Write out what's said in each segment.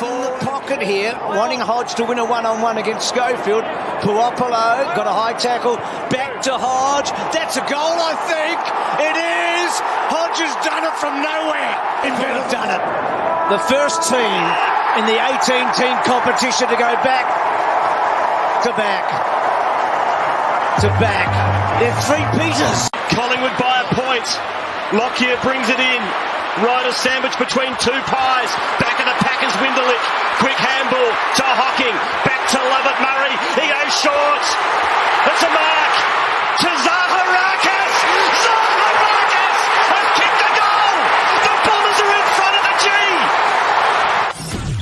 in the pocket here, wanting Hodge to win a one-on-one against Schofield. Puopolo got a high tackle, back to Hodge. That's a goal, I think. It is. Hodge has done it from nowhere. Inverted have done it. The first team in the 18-team competition to go back to back to back. They're three Peters. Collingwood by a point. Lockyer brings it in. Ryder sandwich between two pies. Back of the Packers, Winderlich. Quick handball to Hocking. Back to Lovett Murray. He goes short. It's a mark to Zaharakis. Zaharakis has kicked the goal. The Bombers are in front of the G.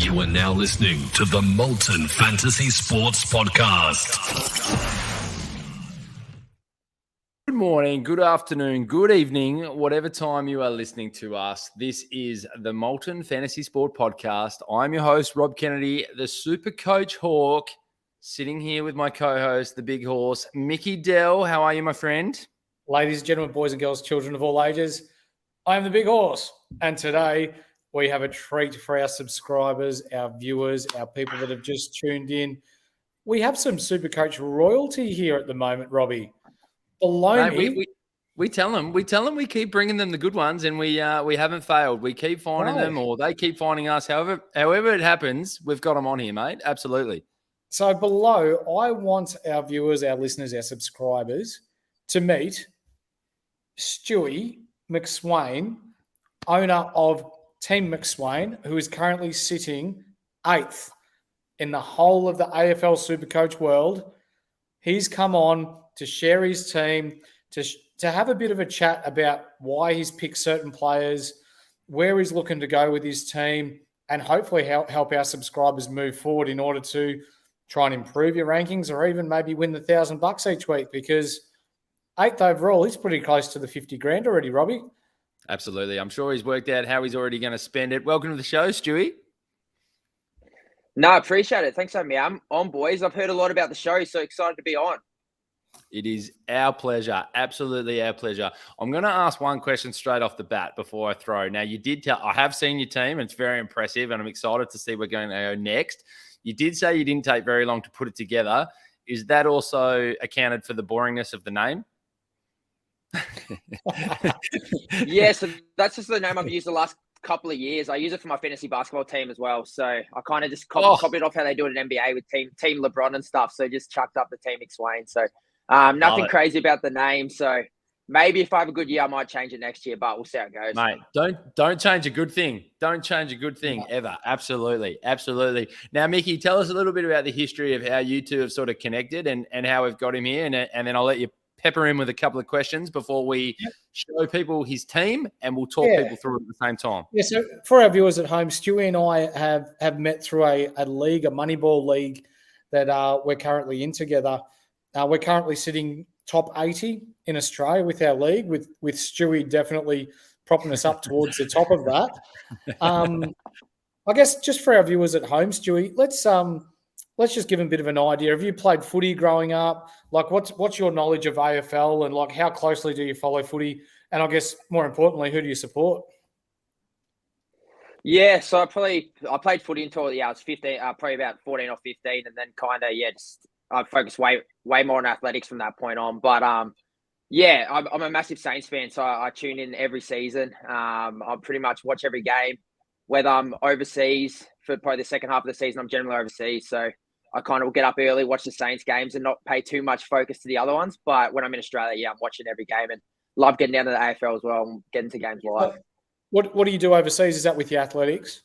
You are now listening to the Molten Fantasy Sports Podcast. Good morning, good afternoon, good evening, whatever time you are listening to us. This is the Molten Fantasy Sport Podcast. I'm your host, Rob Kennedy, the Supercoach Hawk, sitting here with my co-host, the big horse, Mickie Dell. How are you, my friend? Ladies and gentlemen, boys and girls, children of all ages, I am the big horse. And today we have a treat for our subscribers, our viewers, our people that have just tuned in. We have some Supercoach royalty here at the moment, Robbie. Mate, we tell them we keep bringing them the good ones, and we haven't failed. We keep finding them, or they keep finding us. However it happens, we've got them on here, mate. Absolutely. So below, I want our viewers, our listeners, our subscribers to meet Stewie McSweyn, owner of Team McSweyn, who is currently sitting 8th in the whole of the AFL Supercoach world. He's come on to share his team, to have a bit of a chat about why he's picked certain players, where he's looking to go with his team, and hopefully help our subscribers move forward in order to try and improve your rankings or even maybe win the $1,000 each week, because 8th overall, he's pretty close to the 50 grand already, Robbie. Absolutely. I'm sure he's worked out how he's already going to spend it. Welcome to the show, Stewie. No, I appreciate it. Thanks for having me. I'm on, boys. I've heard a lot about the show, so excited to be on. It is our pleasure. Absolutely our pleasure. I'm going to ask one question straight off the bat before I throw. Now, you did tell, I have seen your team. And it's very impressive, and I'm excited to see where we're going to go next. You did say you didn't take very long to put it together. Is that also accounted for the boringness of the name? Yeah, so that's just the name I've used the last couple of years. I use it for my fantasy basketball team as well. So I kind of just copied off how they do it in NBA with team LeBron and stuff. So just chucked up the Team McSweyn. So nothing crazy about the name. So maybe if I have a good year, I might change it next year, but we'll see how it goes. Mate, don't change a good thing. Don't change a good thing ever. Absolutely. Absolutely. Now, Mickie, tell us a little bit about the history of how you two have sort of connected and how we've got him here. And then I'll let you pepper him with a couple of questions before we show people his team, and we'll talk people through it at the same time. Yeah, so for our viewers at home, Stewie and I have met through a league, a Moneyball league that we're currently in together. We're currently sitting top 80 in Australia with our league, with Stewie definitely propping us up towards the top of that. I guess just for our viewers at home, Stewie, let's just give them a bit of an idea. Have you played footy growing up? Like, what's your knowledge of AFL, and like how closely do you follow footy? And I guess more importantly, who do you support? Yeah, so I played footy until I was 15, probably about 14 or 15, and then I focused way more on athletics from that point on. But I'm a massive Saints fan, so I tune in every season. I pretty much watch every game, whether I'm overseas for probably the second half of the season. I'm generally overseas, so I kind of get up early, watch the Saints games, and not pay too much focus to the other ones. But when I'm in Australia, I'm watching every game and love getting down to the AFL as well and getting to games live. What do you do overseas? Is that with your athletics?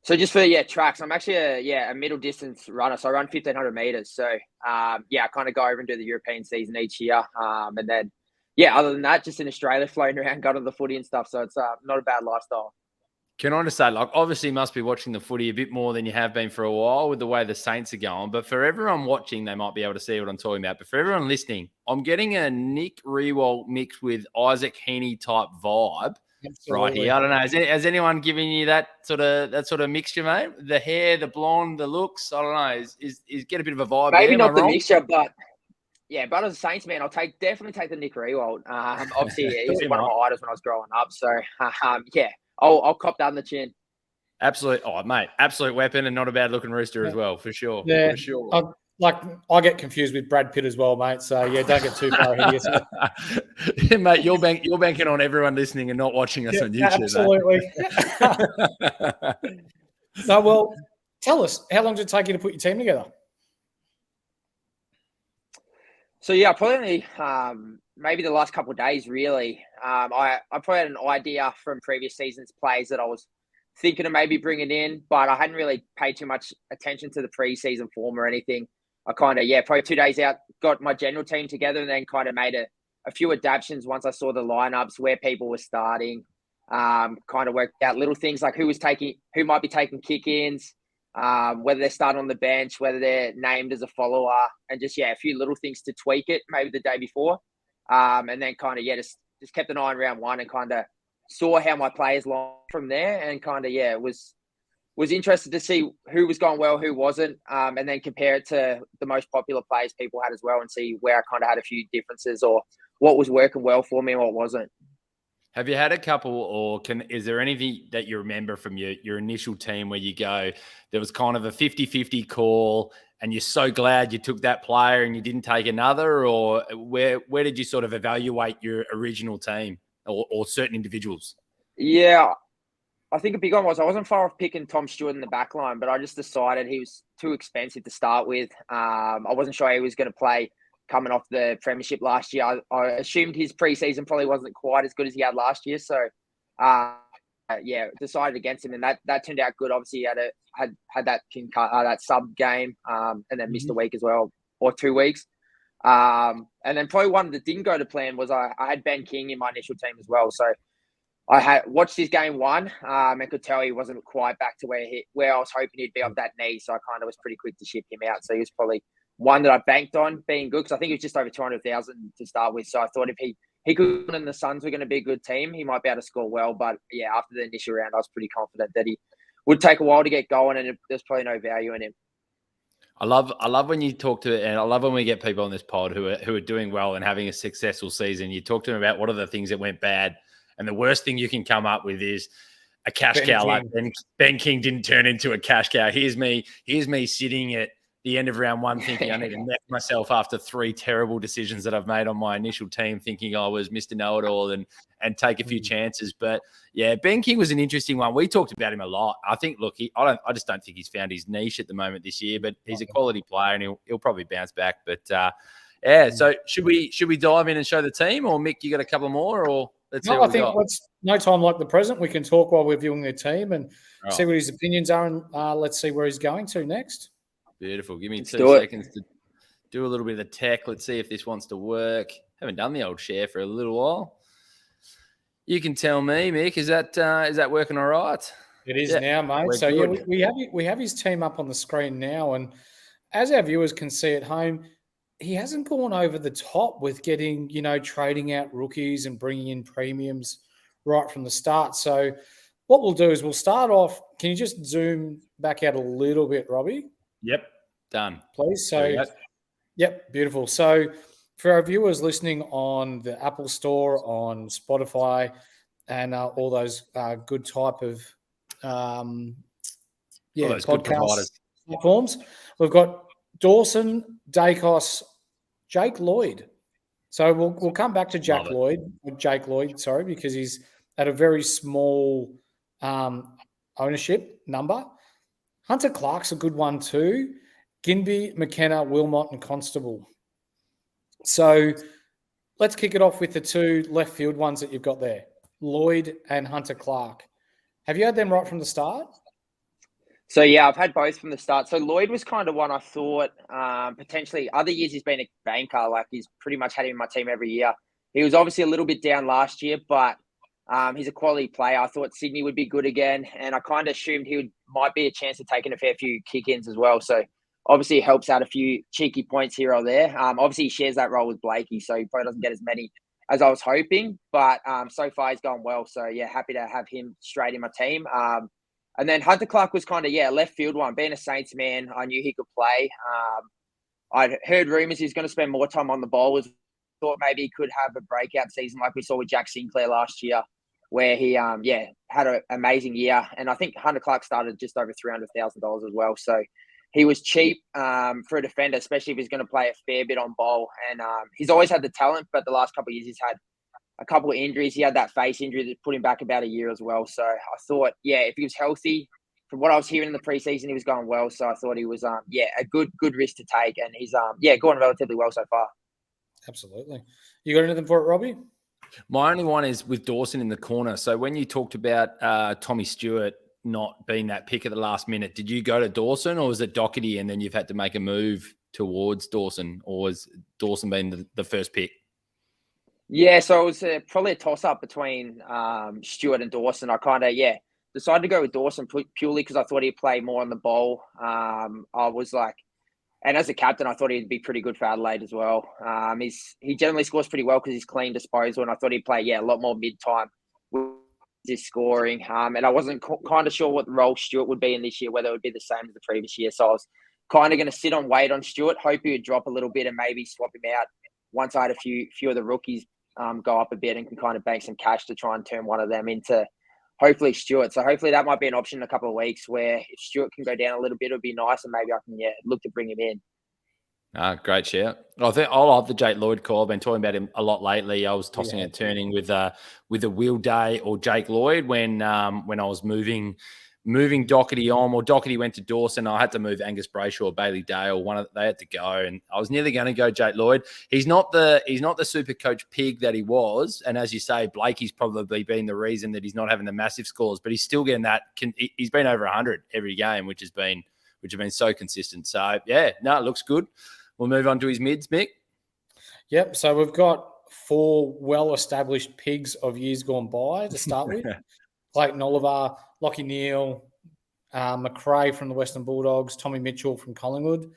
So just for tracks, I'm actually a middle distance runner. So I run 1,500 meters. So I kind of go over and do the European season each year. And then other than that, just in Australia, floating around, going to the footy and stuff. So it's not a bad lifestyle. Can I just say, like, obviously you must be watching the footy a bit more than you have been for a while with the way the Saints are going. But for everyone watching, they might be able to see what I'm talking about. But for everyone listening, I'm getting a Nick Riewoldt mixed with Isaac Heaney type vibe. Absolutely. Right here. I don't know. Has anyone given you that sort of mixture, mate? The hair, the blonde, the looks. I don't know. Is get a bit of a vibe. Maybe not the mixture, but but as a Saints man, definitely take the Nick Riewoldt. Obviously, he was one of my idols when I was growing up. So I'll cop that on the chin. Absolute, mate, absolute weapon and not a bad looking rooster as well, for sure. Yeah, for sure. I get confused with Brad Pitt as well, mate. So yeah, don't get too far ahead of yourself. Yeah, mate, you're banking on everyone listening and not watching us on YouTube. Absolutely. So, well, tell us, how long did it take you to put your team together? So yeah, probably maybe the last couple of days, really. I probably had an idea from previous seasons' plays that I was thinking of maybe bringing in, but I hadn't really paid too much attention to the preseason form or anything. I kind of, probably 2 days out, got my general team together and then kind of made a few adaptations once I saw the lineups, where people were starting, kind of worked out little things like who might be taking kick-ins, whether they're starting on the bench, whether they're named as a follower, and just, a few little things to tweak it maybe the day before. And then kind of, just kept an eye on round one and kind of saw how my players lined from there, and kind of, was interested to see who was going well, who wasn't, and then compare it to the most popular players people had as well, and see where I kind of had a few differences or what was working well for me and what wasn't. Have you had a couple, or is there anything that you remember from your initial team where you go, there was kind of a 50-50 call and you're so glad you took that player and you didn't take another, or where did you sort of evaluate your original team or certain individuals? Yeah, I think a big one was I wasn't far off picking Tom Stewart in the back line, but I just decided he was too expensive to start with. I wasn't sure he was going to play coming off the premiership last year. I assumed his preseason probably wasn't quite as good as he had last year. So, decided against him, and that turned out good. Obviously, he had that sub game, and then missed a week as well, or 2 weeks. And then probably one that didn't go to plan was I had Ben King in my initial team as well. So I had watched his game one, and could tell he wasn't quite back to where I was hoping he'd be off that knee. So I kind of was pretty quick to ship him out. So he was probably one that I banked on being good, because I think he was just over 200,000 to start with. So I thought if he could, and the Suns were going to be a good team, he might be able to score well. But after the initial round, I was pretty confident that he would take a while to get going, and there's probably no value in him. I love when you talk to, and I love when we get people on this pod who are doing well and having a successful season. You talk to them about what are the things that went bad, and the worst thing you can come up with is a cash cow. Like Ben King didn't turn into a cash cow. Here's me sitting at the end of round one thinking I need to neck myself after 3 terrible decisions that I've made on my initial team, thinking I was Mr. Know-It-All and take a few chances. But Ben King was an interesting one. We talked about him a lot. I think, look, I just don't think he's found his niche at the moment this year, but he's a quality player and he'll probably bounce back. But so should we dive in and show the team, or Mick, you got a couple more, or let's see what we got? No time like the present. We can talk while we're viewing the team and see what his opinions are, and let's see where he's going to next. Beautiful. Give me 2 seconds to do a little bit of the tech. Let's see if this wants to work. Haven't done the old share for a little while. You can tell me, Mick, is that working all right? It is now, mate. So we have his team up on the screen now, and as our viewers can see at home, he hasn't gone over the top with getting, trading out rookies and bringing in premiums right from the start. So what we'll do is we'll start off. Can you just zoom back out a little bit, Robbie? Yep. Done. Please. So, yep, beautiful. So for our viewers listening on the Apple Store, on Spotify, and all those good type of podcast platforms, we've got Dawson, Dacos, Jake Lloyd. So we'll come back to Jake Lloyd, because he's at a very small ownership number. Hunter Clark's a good one too. Ginby, McKenna, Wilmot, and Constable. So let's kick it off with the 2 left field ones that you've got there, Lloyd and Hunter Clark. Have you had them right from the start? So, I've had both from the start. So Lloyd was kind of one I thought potentially other years he's been a banker. Like, he's pretty much had him in my team every year. He was obviously a little bit down last year, but he's a quality player. I thought Sydney would be good again, and I kind of assumed might be a chance of taking a fair few kick-ins as well. So obviously it helps out a few cheeky points here or there. Obviously he shares that role with Blakey, so he probably doesn't get as many as I was hoping, but so far he's gone well. So happy to have him straight in my team. And then Hunter Clark was kind of left field one. Being a Saints man, I knew he could play. I'd heard rumours he was going to spend more time on the ball. Thought maybe he could have a breakout season like we saw with Jack Sinclair last year, where he had an amazing year. And I think Hunter Clark started just over $300,000 as well. So he was cheap for a defender, especially if he's going to play a fair bit on bowl. And he's always had the talent, but the last couple of years he's had a couple of injuries. He had that face injury that put him back about a year as well. So I thought, if he was healthy, from what I was hearing in the preseason, he was going well. So I thought he was, a good risk to take. And he's, going relatively well so far. Absolutely. You got anything for it, Robbie? My only one is with Dawson in the corner. So when you talked about Tommy Stewart not being that pick at the last minute, did you go to Dawson or was it Doherty and then you've had to make a move towards Dawson, or was Dawson being the first pick? Yeah, so it was probably a toss-up between Stewart and Dawson. I kind of, decided to go with Dawson purely because I thought he'd play more on the ball. I was like, and as a captain, I thought he'd be pretty good for Adelaide as well. He generally scores pretty well because he's clean disposal, and I thought he'd play, a lot more mid-time with his scoring. And I wasn't kind of sure what role Stewart would be in this year, whether it would be the same as the previous year. So I was kind of going to wait on Stewart, hope he would drop a little bit and maybe swap him out once I had a few of the rookies go up a bit and can kind of bank some cash to try and turn one of them into hopefully Stewart. So hopefully that might be an option in a couple of weeks where if Stewart can go down a little bit, it would be nice and maybe I can look to bring him in. Great shout. I think I love the Jake Lloyd call. I've been talking about him a lot lately. I was tossing and turning with a Will Day or Jake Lloyd when I was moving Doherty on, or Doherty went to Dawson. I had to move Angus Brayshaw or Bailey Dale. They had to go, and I was nearly going to go Jake Lloyd. He's not the Supercoach pig that he was, and as you say, Blakey's probably been the reason that he's not having the massive scores, but he's still getting that. He's been over 100 every game, which have been so consistent. So it looks good. We'll move on to his mids, Mick. Yep. So we've got 4 well-established pigs of years gone by to start with. Clayton Oliver, Lachie Neale, McRae from the Western Bulldogs, Tommy Mitchell from Collingwood.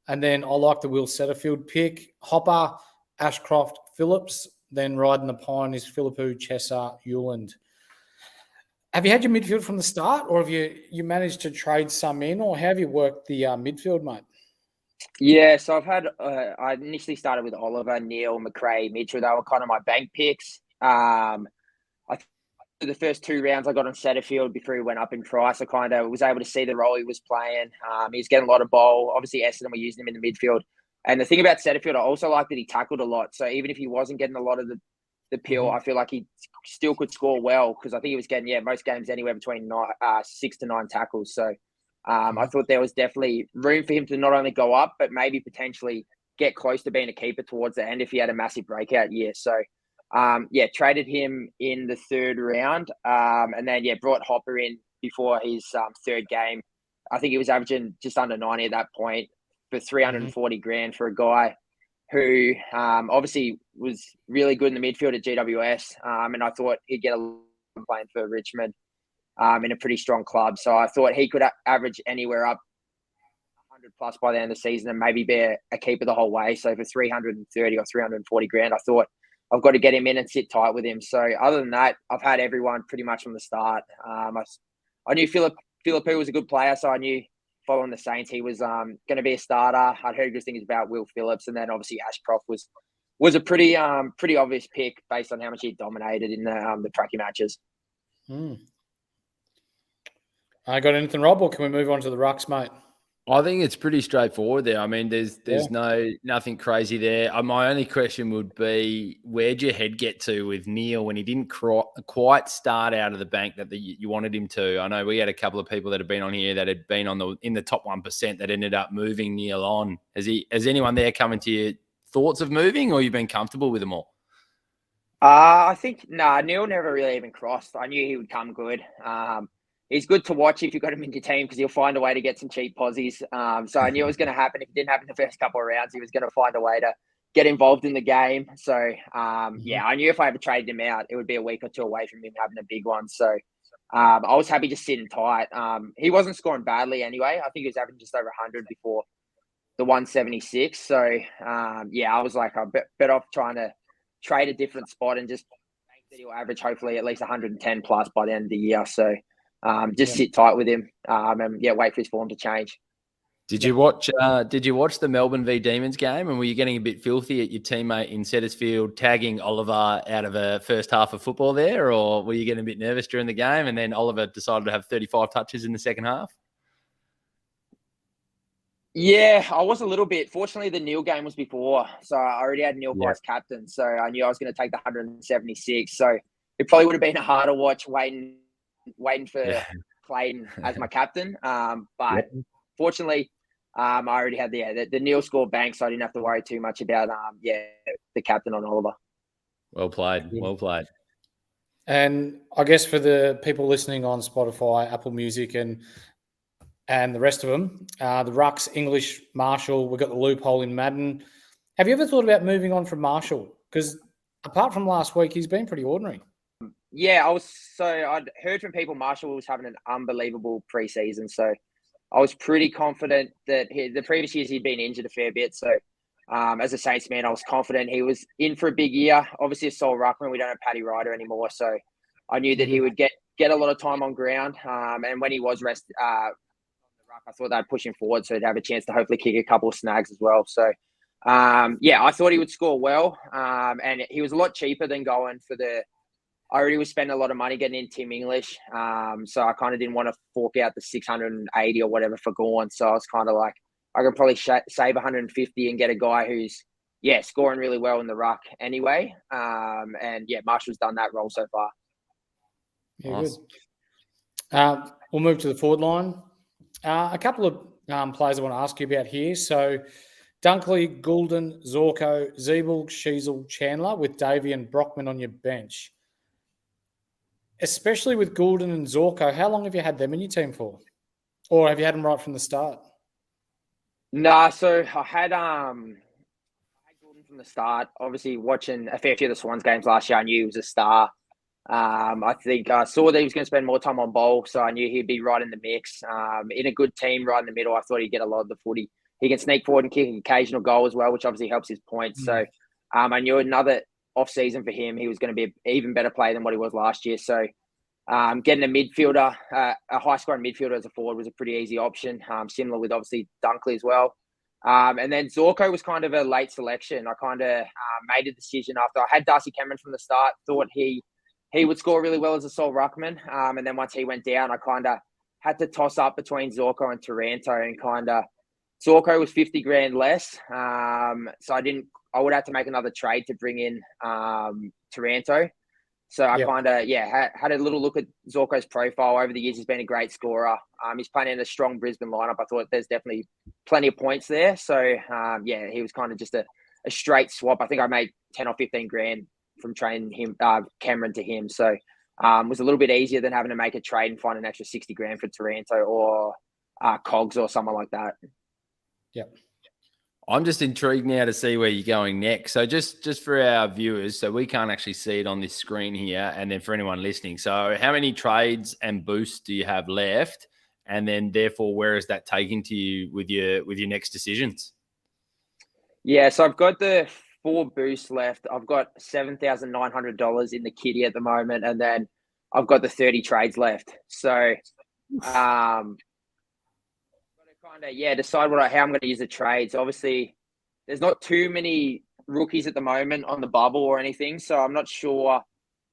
And then I like the Will Setterfield pick. Hopper, Ashcroft, Phillips. Then riding the pine is Philippou, Chesser, Hewland. Have you had your midfield from the start, or have you managed to trade some in, or how have you worked the midfield, mate? Yeah, so I've had I initially started with Oliver, Neale, McRae, Mitchell. They were kind of my bank picks. The first 2 rounds I got on Setterfield before he went up in price. I kind of was able to see the role he was playing. He was getting a lot of ball. Obviously, Essendon were using him in the midfield. And the thing about Setterfield, I also like that he tackled a lot. So even if he wasn't getting a lot of the pill, I feel like he still could score well because I think he was getting, most games anywhere between 6 to 9 tackles. So I thought there was definitely room for him to not only go up, but maybe potentially get close to being a keeper towards the end if he had a massive breakout year. So, traded him in the 3rd round and then, brought Hopper in before his 3rd game. I think he was averaging just under 90 at that point for 340 grand for a guy who obviously was really good in the midfield at GWS. And I thought he'd get a playing for Richmond. In a pretty strong club. So I thought he could average anywhere up 100 plus by the end of the season and maybe be a keeper the whole way. So for 330 or 340 grand, I thought I've got to get him in and sit tight with him. So other than that, I've had everyone pretty much from the start. I knew Philippou was a good player, so I knew following the Saints he was going to be a starter. I'd heard good things about Will Phillips, and then obviously Ashcroft was a pretty obvious pick based on how much he dominated in the Pracky matches. I got anything, Rob, or can we move on to the rucks, mate? I think it's pretty straightforward there. I mean, there's nothing crazy there. My only question would be, where'd your head get to with Neale when he didn't quite start out of the bank that you wanted him to? I know we had a couple of people that have been on here that had been in the top 1% that ended up moving Neale on. Has anyone there come into your thoughts of moving, or you've been comfortable with them all? I think Neale never really even crossed. I knew he would come good. He's good to watch if you've got him in your team because he'll find a way to get some cheap posies. So I knew it was going to happen. If it didn't happen the first couple of rounds, he was going to find a way to get involved in the game. So, I knew if I ever traded him out, it would be a week or 2 away from him having a big one. So I was happy just sitting tight. He wasn't scoring badly anyway. I think he was averaging just over 100 before the 176. So, I was like, I'm better off trying to trade a different spot and just think that he'll average hopefully at least 110 plus by the end of the year. So, sit tight with him and wait for his form to change. Did you watch the Melbourne v Demons game, and were you getting a bit filthy at your teammate in Settersfield tagging Oliver out of a first half of football there, or were you getting a bit nervous during the game and then Oliver decided to have 35 touches in the second half? Yeah, I was a little bit. Fortunately, the Neil game was before, so I already had Neil as captain, so I knew I was going to take the 176. So it probably would have been a harder watch waiting for Clayton as my captain. But fortunately, I already had the Neil score bank, so I didn't have to worry too much about the captain on Oliver. Well played. Well played. And I guess for the people listening on Spotify, Apple Music, and the rest of them, the Rucks, English, Marshall, we've got the loophole in Madden. Have you ever thought about moving on from Marshall? Because apart from last week, he's been pretty ordinary. Yeah, I'd heard from people Marshall was having an unbelievable preseason, so I was pretty confident that the previous years he'd been injured a fair bit. So as a Saints man, I was confident he was in for a big year. Obviously, a sole ruckman, we don't have Paddy Ryder anymore, so I knew that he would get a lot of time on ground. And when he was rested on the ruck, I thought they'd push him forward so he'd have a chance to hopefully kick a couple of snags as well. So I thought he would score well, and he was a lot cheaper than going for I already was spending a lot of money getting in Tim English. So I kind of didn't want to fork out the 680 or whatever for Gorn. So I was kind of like, I could probably save 150 and get a guy who's, scoring really well in the ruck anyway. Marshall's done that role so far. Yeah, nice. Good. We'll move to the forward line. A couple of players I want to ask you about here. So Dunkley, Goulden, Zorko, Zeeble, Sheasel, Chandler with Davey and Brockman on your bench. Especially with Goulden and Zorko, how long have you had them in your team for? Or have you had them right from the start? Nah, so I had Goulden from the start. Obviously, watching a fair few of the Swans games last year, I knew he was a star. I think I saw that he was going to spend more time on bowl, so I knew he'd be right in the mix. In a good team right in the middle, I thought he'd get a lot of the footy. He can sneak forward and kick an occasional goal as well, which obviously helps his points. So I knew another off-season for him, he was going to be an even better player than what he was last year. So getting a midfielder, a high-scoring midfielder as a forward was a pretty easy option, similar with obviously Dunkley as well. And then Zorko was kind of a late selection. I kind of made a decision after I had Darcy Cameron from the start, thought he would score really well as a sole ruckman. And then once he went down, I kind of had to toss up between Zorko and Taranto, and kind of Zorko was 50 grand less. So I would have to make another trade to bring in Taranto. So I kind of, had a little look at Zorko's profile over the years. He's been a great scorer. He's playing in a strong Brisbane lineup. I thought there's definitely plenty of points there. So, he was kind of just a straight swap. I think I made 10 or 15 grand from trading him, Cameron to him. So it was a little bit easier than having to make a trade and find an extra 60 grand for Taranto or Cogs or someone like that. Yep. I'm just intrigued now to see where you're going next. So just for our viewers, so we can't actually see it on this screen here, and then for anyone listening. So how many trades and boosts do you have left? And then therefore, where is that taking to you with your next decisions? Yeah, so I've got the 4 boosts left. I've got $7,900 in the kitty at the moment, and then I've got the 30 trades left. So decide how I'm going to use the trades. Obviously, there's not too many rookies at the moment on the bubble or anything, so I'm not sure.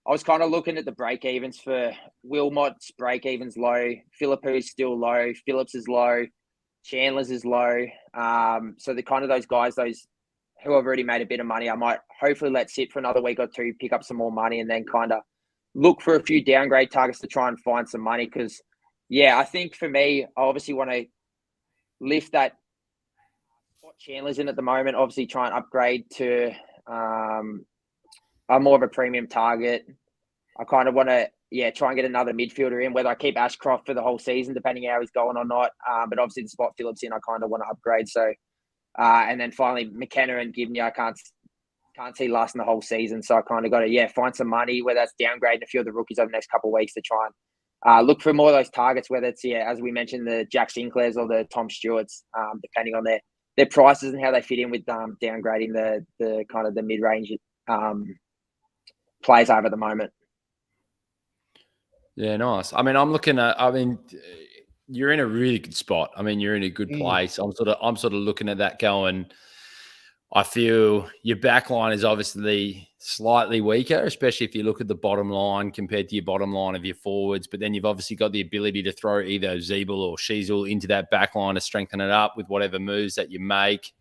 I was kind of looking at the break-evens for Wilmot's break-evens low, Philippu's still low, Phillips is low, Chandler's is low. So the kind of those guys, those who have already made a bit of money, I might hopefully let sit for another week or two, pick up some more money, and then kind of look for a few downgrade targets to try and find some money. Because, I think for me, I obviously want to lift that spot Chandler's in at the moment, obviously try and upgrade to a more of a premium target. I kind of want to, try and get another midfielder in, whether I keep Ashcroft for the whole season, depending how he's going or not. But obviously the spot Phillips in, I kind of want to upgrade. So, and then finally McKenna and Gibney, I can't see lasting the whole season. So I kind of got to, find some money, whether that's downgrading a few of the rookies over the next couple of weeks to try and look for more of those targets, whether it's, as we mentioned, the Jack Sinclairs or the Tom Stewarts, depending on their prices and how they fit in with downgrading the kind of the mid-range players over at the moment. Yeah, nice. I mean, I'm looking at, you're in a really good spot. I mean, you're in a good place. I'm sort of looking at that going, I feel your back line is obviously slightly weaker, especially if you look at the bottom line compared to your bottom line of your forwards. But then you've obviously got the ability to throw either Zeeble or Sheasel into that back line to strengthen it up with whatever moves that you make.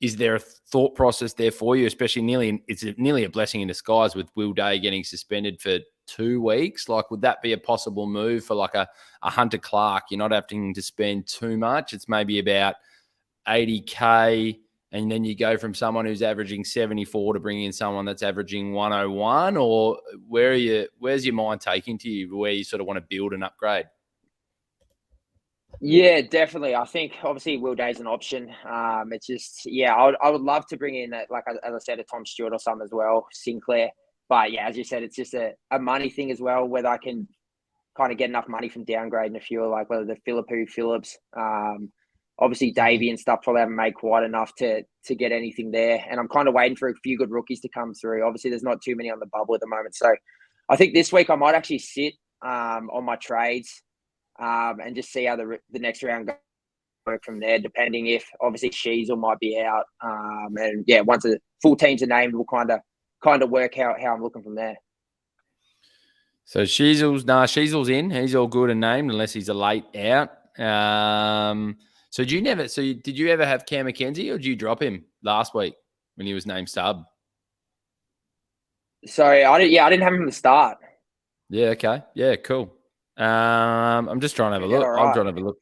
Is there a thought process there for you, especially it's nearly a blessing in disguise with Will Day getting suspended for 2 weeks? Like, would that be a possible move for like a Hunter Clark? You're not having to spend too much. It's maybe about 80K, and then you go from someone who's averaging 74 to bring in someone that's averaging 101, or where's your mind taking to you where you sort of want to build and upgrade? Yeah, definitely. I think obviously Will Day's an option. It's just, I would love to bring in as I said, a Tom Stewart or something as well, Sinclair. But yeah, as you said, it's just a money thing as well, whether I can kind of get enough money from downgrading a few, like whether the Philippou, obviously Davey and stuff probably haven't made quite enough to get anything there. And I'm kind of waiting for a few good rookies to come through. Obviously there's not too many on the bubble at the moment. So I think this week I might actually sit on my trades and just see how the next round go from there, depending if obviously Sheasel might be out. And yeah, once the full teams are named, we'll kind of work how I'm looking from there. So Sheasel's in. He's all good and named unless he's a late out. So did you ever have Cam McKenzie, or did you drop him last week when he was named sub? Sorry, I didn't have him at the start. Yeah, okay. Yeah, cool. I'm just trying to have a look. Right. I'm trying to have a look.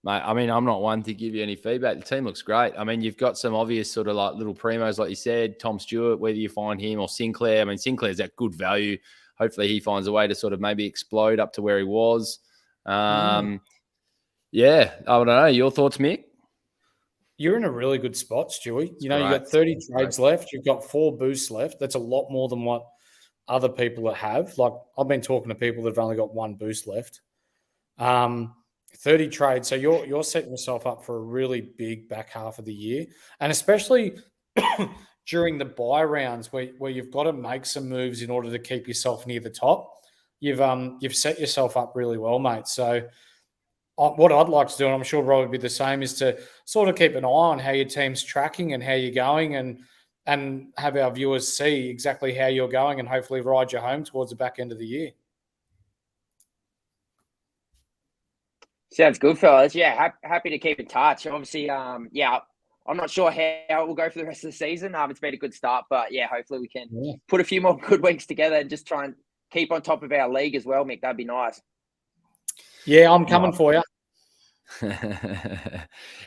Mate, I mean, I'm not one to give you any feedback. The team looks great. I mean, you've got some obvious sort of like little primos, like you said, Tom Stewart, whether you find him or Sinclair. I mean, Sinclair's at good value. Hopefully he finds a way to sort of maybe explode up to where he was. Yeah, I don't know. Your thoughts, Mick? You're in a really good spot, Stewie. You know, you've got 30 trades left. You've got 4 boosts left. That's a lot more than what other people have. Like, I've been talking to people that have only got 1 boost left. 30 trades. So you're setting yourself up for a really big back half of the year. And especially during the buy rounds where you've got to make some moves in order to keep yourself near the top. You've set yourself up really well, mate. So what I'd like to do, and I'm sure Rob would be the same, is to sort of keep an eye on how your team's tracking and how you're going, and have our viewers see exactly how you're going and hopefully ride you home towards the back end of the year. Sounds good, fellas. Yeah, happy to keep in touch. Obviously, I'm not sure how it will go for the rest of the season. It's been a good start, but yeah, hopefully we can put a few more good weeks together and just try and keep on top of our league as well, Mick. That'd be nice. Yeah, I'm coming for you.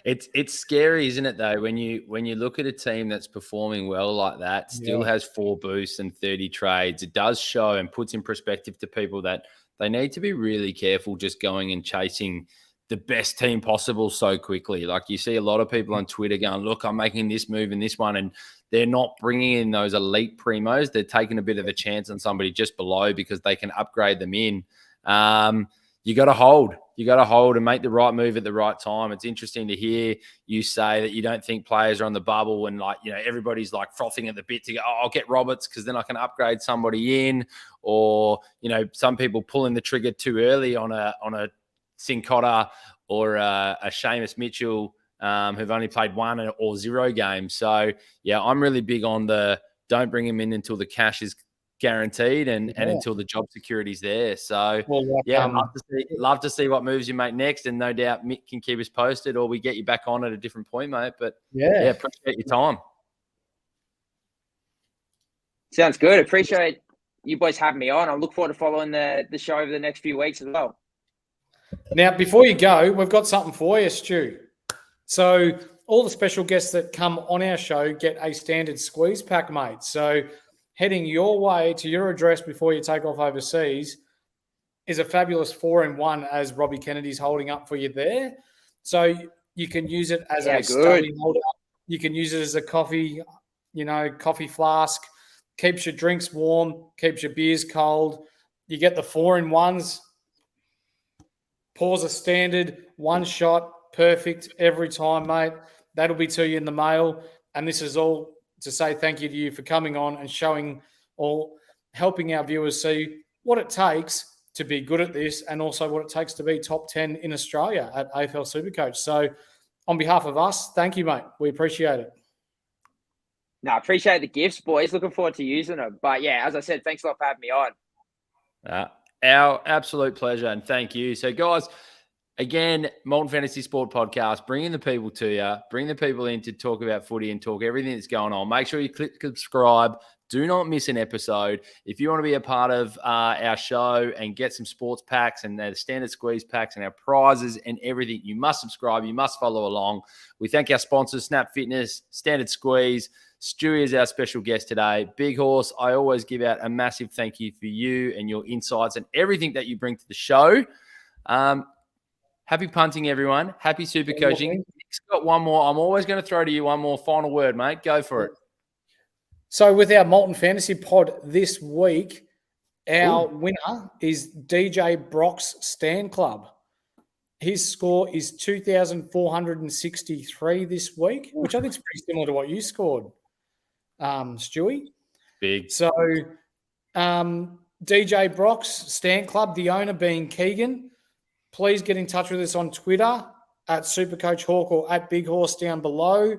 It's scary, isn't it, though, when you look at a team that's performing well like that, still has 4 boosts and 30 trades. It does show and puts in perspective to people that they need to be really careful just going and chasing the best team possible so quickly. Like, you see a lot of people on Twitter going, look, I'm making this move and this one, and they're not bringing in those elite primos. They're taking a bit of a chance on somebody just below because they can upgrade them in. You got to hold. You got to hold and make the right move at the right time. It's interesting to hear you say that you don't think players are on the bubble and, like, you know, everybody's like frothing at the bit to go, I'll get Roberts because then I can upgrade somebody in, or, you know, some people pulling the trigger too early on a Sincotta or a Seamus Mitchell who've only played 1 or 0 games. So yeah, I'm really big on the don't bring him in until the cash is guaranteed and until the job security is there. So love to see what moves you make next, and no doubt Mick can keep us posted, or we get you back on at a different point, mate. But yeah, appreciate your time. Sounds good. Appreciate you boys having me on. I look forward to following the show over the next few weeks as well. Now, before you go, we've got something for you, Stu. So all the special guests that come on our show get a standard squeeze pack, mate. So heading your way to your address before you take off overseas is a fabulous 4-in-1, as Robbie Kennedy's holding up for you there. So you can use it as a study holder. You can use it as a coffee flask. Keeps your drinks warm, keeps your beers cold. You get the 4-in-1s. Pours a standard, 1 shot, perfect every time, mate. That'll be to you in the mail. And this is all to say thank you for coming on and helping our viewers see what it takes to be good at this and also what it takes to be top 10 in Australia at AFL Supercoach. So on behalf of us, thank you, mate. We appreciate it. No, I appreciate the gifts, boys. Looking forward to using them. But yeah, as I said, thanks a lot for having me on. Our absolute pleasure, and thank you. So, guys, again, Molten Fantasy Sport Podcast, bringing the people to you, bring the people in to talk about footy and talk everything that's going on. Make sure you click subscribe. Do not miss an episode. If you want to be a part of our show and get some sports packs and the standard squeeze packs and our prizes and everything, you must subscribe. You must follow along. We thank our sponsors, Snap Fitness, Standard Squeeze. Stewie is our special guest today. Big Horse, I always give out a massive thank you for you and your insights and everything that you bring to the show. Happy punting, everyone. Happy super coaching. Nick's got one more. I'm always going to throw to you one more final word, mate. Go for it. So with our Molten Fantasy pod this week, our winner is DJ Brock's Stand Club. His score is 2,463 this week, which I think is pretty similar to what you scored, Stewie. Big. So DJ Brock's Stand Club, the owner being Keegan. Please get in touch with us on Twitter at Supercoach Hawk or at Big Horse down below.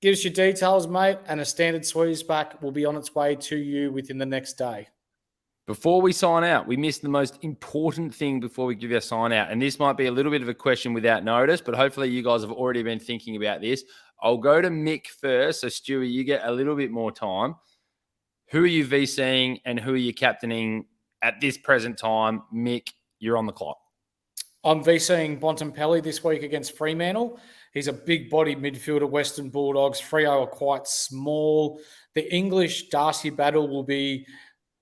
Give us your details, mate, and a standard squeeze pack will be on its way to you within the next day. Before we sign out, we missed the most important thing before we give you a sign out. And this might be a little bit of a question without notice, but hopefully you guys have already been thinking about this. I'll go to Mick first. So, Stewie, you get a little bit more time. Who are you VCing and who are you captaining at this present time? Mick, you're on the clock. I'm VCing Bontempelli this week against Fremantle. He's a big-bodied midfielder, Western Bulldogs. Freo are quite small. The English Darcy battle will be,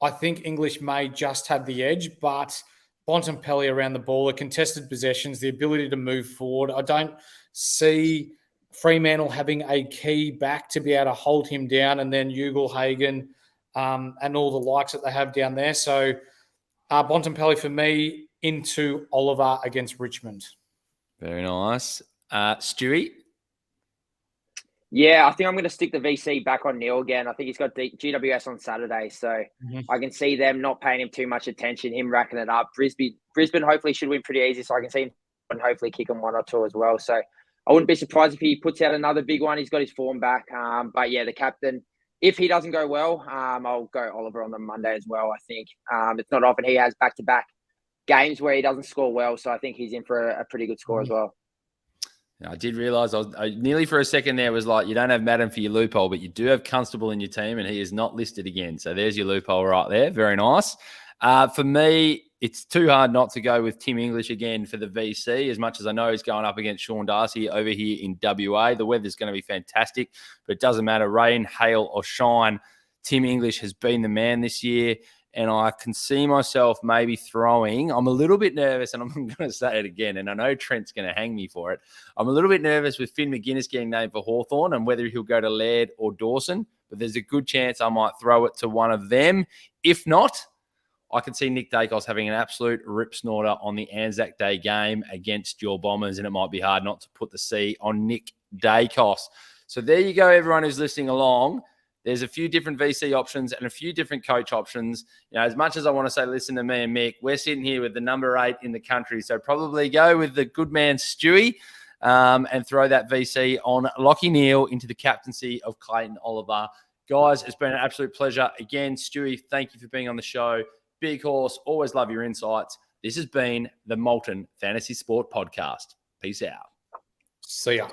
I think English may just have the edge, but Bontempelli around the ball, the contested possessions, the ability to move forward. I don't see Fremantle having a key back to be able to hold him down, and then Ugle-Hagan and all the likes that they have down there. So Bontempelli for me into Oliver against Richmond. Very nice. Stewie? Yeah, I think I'm going to stick the VC back on Neil again. I think he's got GWS on Saturday, so I can see them not paying him too much attention, him racking it up. Brisbane hopefully should win pretty easy, so I can see him and hopefully kick him one or two as well. So I wouldn't be surprised if he puts out another big one. He's got his form back. But yeah, the captain, if he doesn't go well, I'll go Oliver on the Monday as well, I think. It's not often he has back-to-back games where he doesn't score well, so I think he's in for a pretty good score as well. I did realise I nearly for a second there was like, you don't have Madden for your loophole, but you do have Constable in your team and he is not listed again. So there's your loophole right there. Very nice. For me, it's too hard not to go with Tim English again for the VC, as much as I know he's going up against Sean Darcy over here in WA. The weather's going to be fantastic, but it doesn't matter. Rain, hail or shine, Tim English has been the man this year. And I can see myself maybe throwing. I'm a little bit nervous, and I'm going to say it again, and I know Trent's going to hang me for it. I'm a little bit nervous with Finn McGuinness getting named for Hawthorn and whether he'll go to Laird or Dawson, but there's a good chance I might throw it to one of them. If not, I can see Nick Dacos having an absolute rip snorter on the Anzac Day game against your Bombers, and it might be hard not to put the C on Nick Dacos. So there you go, everyone who's listening along. There's a few different VC options and a few different coach options. You know, as much as I want to say, listen to me and Mick, we're sitting here with the number 8 in the country. So probably go with the good man Stewie and throw that VC on Lachie Neale into the captaincy of Clayton Oliver. Guys, it's been an absolute pleasure. Again, Stewie, thank you for being on the show. Big Horse, always love your insights. This has been the Molten Fantasy Sport Podcast. Peace out. See ya.